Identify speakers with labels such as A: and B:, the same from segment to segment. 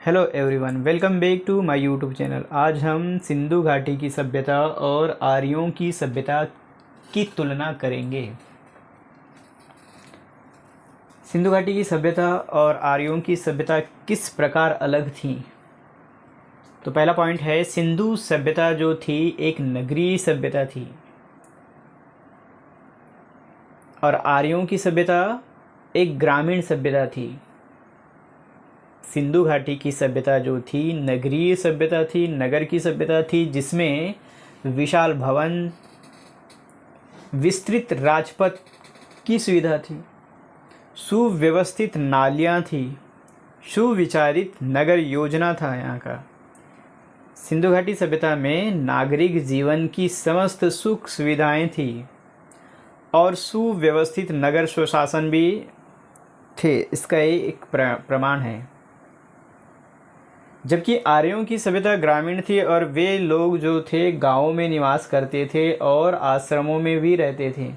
A: Hello everyone, welcome back to my YouTube channel. आज हम सिंधु घाटी की सभ्यता और आर्यों की सभ्यता की तुलना करेंगे। सिंधु घाटी की सभ्यता और आर्यों की सभ्यता किस प्रकार अलग थी। तो पहला पॉइंट है, सिंधु सभ्यता जो थी एक नगरीय सभ्यता थी और आर्यों की सभ्यता एक ग्रामीण सभ्यता थी। सिंधु घाटी की सभ्यता जो थी नगरीय सभ्यता थी, नगर की सभ्यता थी, जिसमें विशाल भवन, विस्तृत राजपथ की सुविधा थी, सुव्यवस्थित नालियाँ थी, सुविचारित नगर योजना था यहाँ का। सिंधु घाटी सभ्यता में नागरिक जीवन की समस्त सुख सुविधाएं थी और सुव्यवस्थित नगर स्वशासन भी थे। इसका एक प्रमाण है। जबकि आर्यों की सभ्यता ग्रामीण थी और वे लोग जो थे गांवों में निवास करते थे और आश्रमों में भी रहते थे।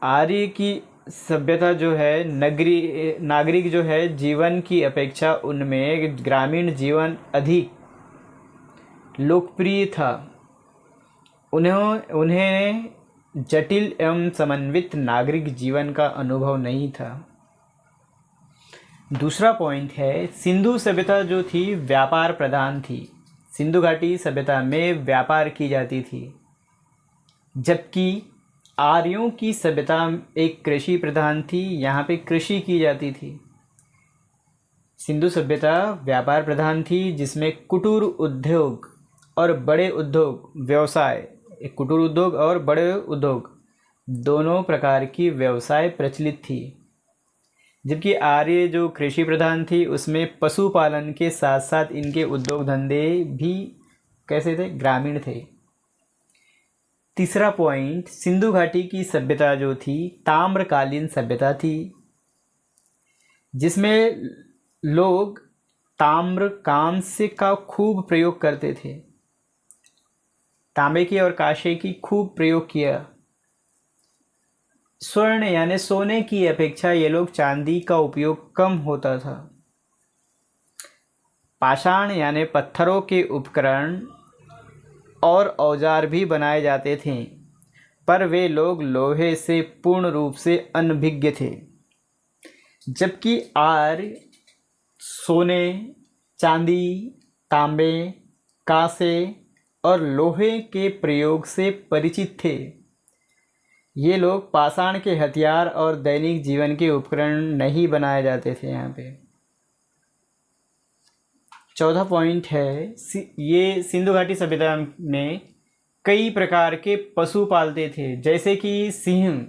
A: आर्य की सभ्यता जो है नागरिक जो है जीवन की अपेक्षा उनमें ग्रामीण जीवन अधिक लोकप्रिय था। उन्हें जटिल एवं समन्वित नागरिक जीवन का अनुभव नहीं था। दूसरा पॉइंट है, सिंधु सभ्यता जो थी व्यापार प्रधान थी। सिंधु घाटी सभ्यता में व्यापार की जाती थी, जबकि आर्यों की सभ्यता एक कृषि प्रधान थी। यहाँ पे कृषि की जाती थी। सिंधु सभ्यता व्यापार प्रधान थी, जिसमें कुटीर उद्योग और बड़े उद्योग व्यवसाय, कुटीर उद्योग और बड़े उद्योग दोनों प्रकार की व्यवसाय प्रचलित थी। जबकि आर्य जो कृषि प्रधान थी उसमें पशुपालन के साथ साथ इनके उद्योग धंधे भी कैसे थे, ग्रामीण थे। तीसरा पॉइंट, सिंधु घाटी की सभ्यता जो थी ताम्रकालीन सभ्यता थी, जिसमें लोग ताम्र कांस्य का खूब प्रयोग करते थे। तांबे की और कांसे की खूब प्रयोग किया। स्वर्ण यानी सोने की अपेक्षा ये लोग चांदी का उपयोग कम होता था। पाषाण यानी पत्थरों के उपकरण और औजार भी बनाए जाते थे, पर वे लोग लोहे से पूर्ण रूप से अनभिज्ञ थे। जबकि आर्य सोने, चांदी, तांबे, कांसे और लोहे के प्रयोग से परिचित थे। ये लोग पाषाण के हथियार और दैनिक जीवन के उपकरण नहीं बनाए जाते थे। यहाँ पे चौथा पॉइंट है, ये सिंधु घाटी सभ्यता में कई प्रकार के पशु पालते थे, जैसे कि सिंह,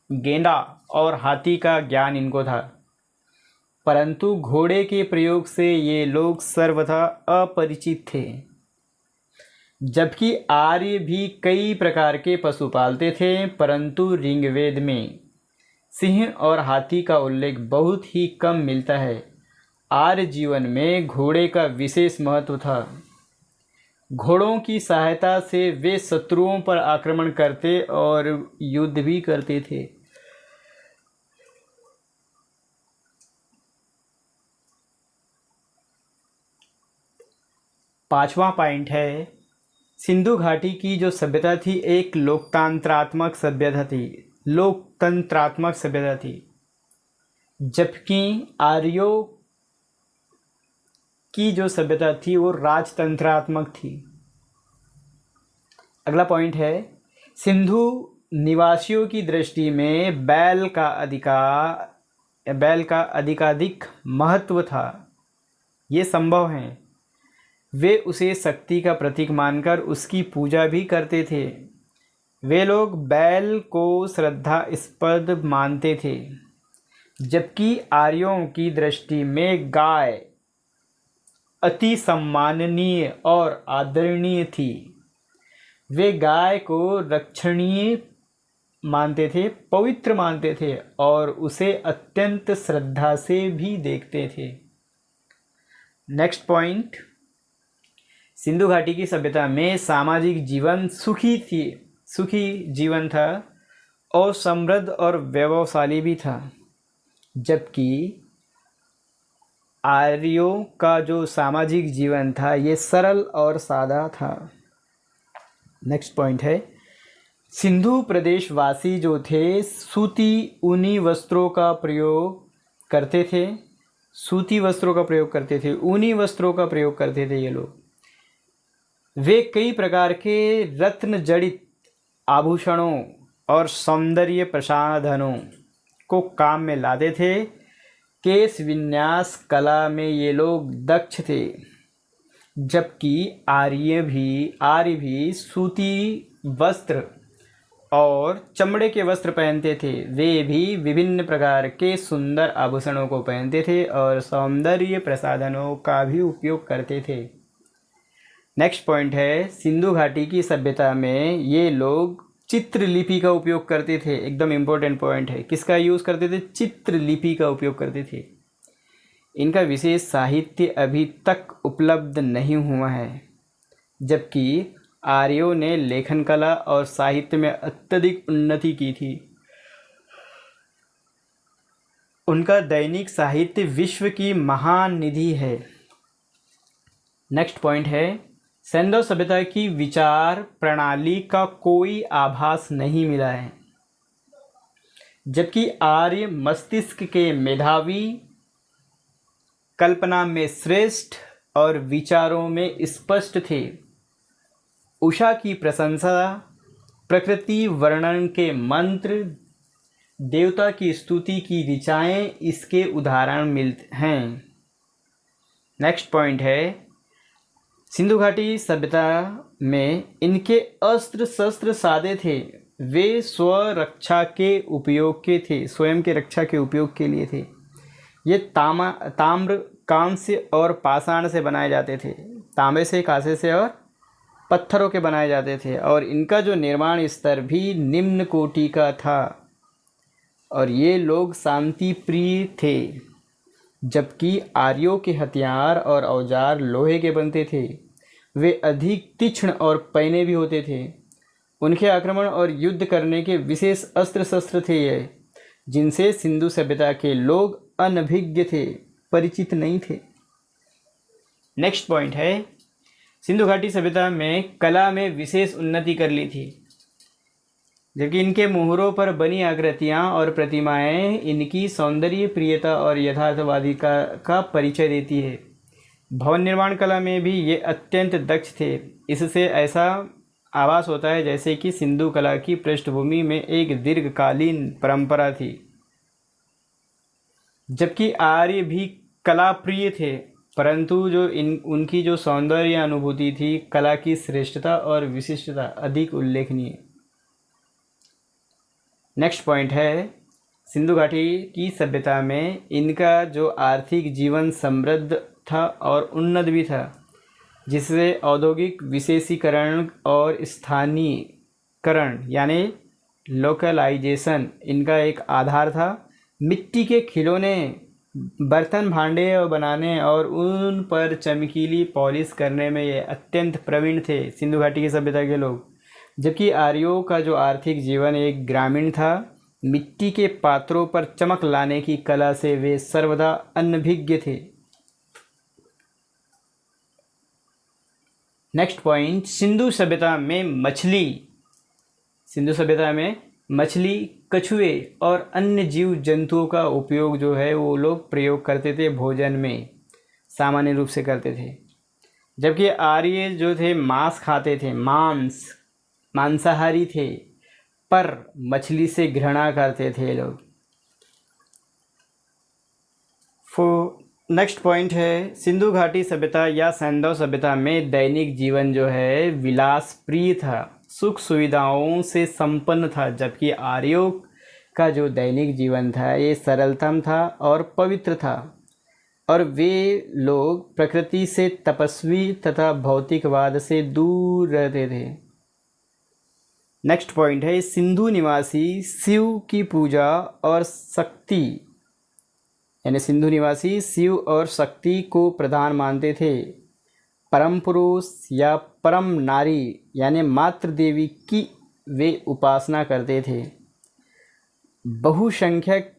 A: गेंडा और हाथी का ज्ञान इनको था, परंतु घोड़े के प्रयोग से ये लोग सर्वथा अपरिचित थे। जबकि आर्य भी कई प्रकार के पशु पालते थे, परंतु ऋग्वेद में सिंह और हाथी का उल्लेख बहुत ही कम मिलता है। आर्य जीवन में घोड़े का विशेष महत्व था। घोड़ों की सहायता से वे शत्रुओं पर आक्रमण करते और युद्ध भी करते थे। पांचवा पॉइंट है, सिंधु घाटी की जो सभ्यता थी एक लोकतंत्रात्मक सभ्यता थी, जबकि आर्यों की जो सभ्यता थी वो राजतंत्रात्मक थी। अगला पॉइंट है, सिंधु निवासियों की दृष्टि में बैल का अधिकाधिक महत्व था। ये संभव है। वे उसे शक्ति का प्रतीक मानकर उसकी पूजा भी करते थे। वे लोग बैल को श्रद्धास्पद मानते थे, जबकि आर्यों की दृष्टि में गाय अति सम्माननीय और आदरणीय थी। वे गाय को रक्षणीय मानते थे, पवित्र मानते थे और उसे अत्यंत श्रद्धा से भी देखते थे। नेक्स्ट पॉइंट, सिंधु घाटी की सभ्यता में सामाजिक जीवन सुखी जीवन था और समृद्ध और वैभवशाली भी था। जबकि आर्यों का जो सामाजिक जीवन था ये सरल और सादा था। नेक्स्ट पॉइंट है, सिंधु प्रदेशवासी जो थे सूती ऊनी वस्त्रों का प्रयोग करते थे। सूती वस्त्रों का प्रयोग करते थे, ऊनी वस्त्रों का प्रयोग करते थे ये लोग। वे कई प्रकार के रत्न जड़ित आभूषणों और सौंदर्य प्रसाधनों को काम में लाते थे। केश विन्यास कला में ये लोग दक्ष थे, जबकि आर्य भी सूती वस्त्र और चमड़े के वस्त्र पहनते थे। वे भी विभिन्न प्रकार के सुंदर आभूषणों को पहनते थे और सौंदर्य प्रसाधनों का भी उपयोग करते थे। नेक्स्ट पॉइंट है, सिंधु घाटी की सभ्यता में ये लोग चित्रलिपि का उपयोग करते थे। एकदम इम्पोर्टेंट पॉइंट है, किसका यूज़ करते थे? चित्रलिपि का उपयोग करते थे। इनका विशेष साहित्य अभी तक उपलब्ध नहीं हुआ है, जबकि आर्यों ने लेखन कला और साहित्य में अत्यधिक उन्नति की थी। उनका दैनिक साहित्य विश्व की महान निधि है। नेक्स्ट पॉइंट है, सैंधव सभ्यता की विचार प्रणाली का कोई आभास नहीं मिला है, जबकि आर्य मस्तिष्क के मेधावी, कल्पना में श्रेष्ठ और विचारों में स्पष्ट थे। उषा की प्रशंसा, प्रकृति वर्णन के मंत्र, देवता की स्तुति की ऋचाएँ इसके उदाहरण मिलते हैं। नेक्स्ट पॉइंट है, सिंधु घाटी सभ्यता में इनके अस्त्र शस्त्र सादे थे। वे स्वरक्षा के उपयोग के थे, स्वयं के रक्षा के उपयोग के लिए थे। ये ताम्र, कांस्य और पाषाण से बनाए जाते थे। तांबे से, कांसे से और पत्थरों के बनाए जाते थे। और इनका जो निर्माण स्तर भी निम्न कोटि का था। और ये लोग शांति प्रिय थे, जबकि आर्यों के हथियार और औजार लोहे के बनते थे। वे अधिक तीक्ष्ण और पैने भी होते थे। उनके आक्रमण और युद्ध करने के विशेष अस्त्र शस्त्र थे ये, जिनसे सिंधु सभ्यता के लोग अनभिज्ञ थे, परिचित नहीं थे। नेक्स्ट पॉइंट है, सिंधु घाटी सभ्यता में कला में विशेष उन्नति कर ली थी, जबकि इनके मुहरों पर बनी आकृतियाँ और प्रतिमाएं इनकी सौंदर्य प्रियता और यथार्थवादी का परिचय देती है। भवन निर्माण कला में भी ये अत्यंत दक्ष थे। इससे ऐसा आभास होता है जैसे कि सिंधु कला की पृष्ठभूमि में एक दीर्घकालीन परंपरा थी। जबकि आर्य भी कला प्रिय थे, परंतु जो उनकी जो सौंदर्य अनुभूति थी, कला की श्रेष्ठता और विशिष्टता अधिक उल्लेखनीय। नेक्स्ट पॉइंट है, सिंधु घाटी की सभ्यता में इनका जो आर्थिक जीवन समृद्ध था और उन्नत भी था, जिससे औद्योगिक विशेषीकरण और स्थानीयकरण यानी लोकलाइजेशन इनका एक आधार था। मिट्टी के खिलौने, बर्तन भांडे बनाने और उन पर चमकीली पॉलिश करने में ये अत्यंत प्रवीण थे सिंधु घाटी की सभ्यता के लोग। जबकि आर्यों का जो आर्थिक जीवन एक ग्रामीण था, मिट्टी के पात्रों पर चमक लाने की कला से वे सर्वदा अनभिज्ञ थे। नेक्स्ट पॉइंट, सिंधु सभ्यता में मछली, कछुए और अन्य जीव जंतुओं का उपयोग जो है वो लोग प्रयोग करते थे, भोजन में सामान्य रूप से करते थे। जबकि आर्य जो थे मांस खाते थे, मांसाहारी थे, पर मछली से घृणा करते थे लोग। नेक्स्ट पॉइंट है, सिंधु घाटी सभ्यता या सैंधव सभ्यता में दैनिक जीवन जो है विलास प्रिय था, सुख सुविधाओं से संपन्न था। जबकि आर्यों का जो दैनिक जीवन था ये सरलतम था और पवित्र था, और वे लोग प्रकृति से तपस्वी तथा भौतिकवाद से दूर रहते थे। नेक्स्ट पॉइंट है, सिंधु निवासी शिव की पूजा और शक्ति यानी सिंधु निवासी शिव और शक्ति को प्रधान मानते थे। परम पुरुष या परम नारी यानी मातृ देवी की वे उपासना करते थे। बहुसंख्यक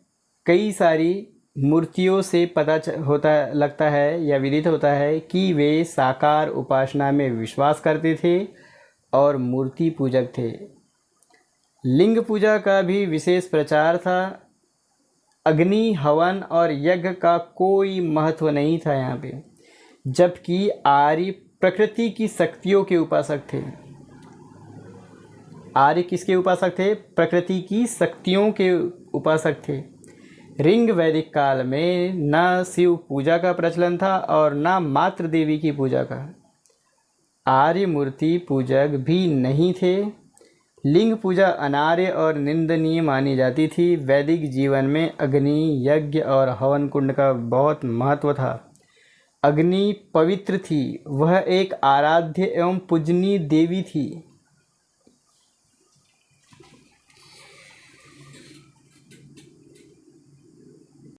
A: कई सारी मूर्तियों से लगता है या विदित होता है कि वे साकार उपासना में विश्वास करते थे और मूर्ति पूजक थे। लिंग पूजा का भी विशेष प्रचार था। अग्नि, हवन और यज्ञ का कोई महत्व नहीं था यहाँ पे, जबकि आर्य प्रकृति की शक्तियों के उपासक थे। आर्य किसके उपासक थे? प्रकृति की शक्तियों के उपासक थे। ऋग वैदिक काल में न शिव पूजा का प्रचलन था और न मातृ देवी की पूजा का। आर्य मूर्ति पूजक भी नहीं थे। लिंग पूजा अनार्य और निंदनीय मानी जाती थी। वैदिक जीवन में अग्नि, यज्ञ और हवन कुंड का बहुत महत्व था। अग्नि पवित्र थी, वह एक आराध्य एवं पूजनीय देवी थी।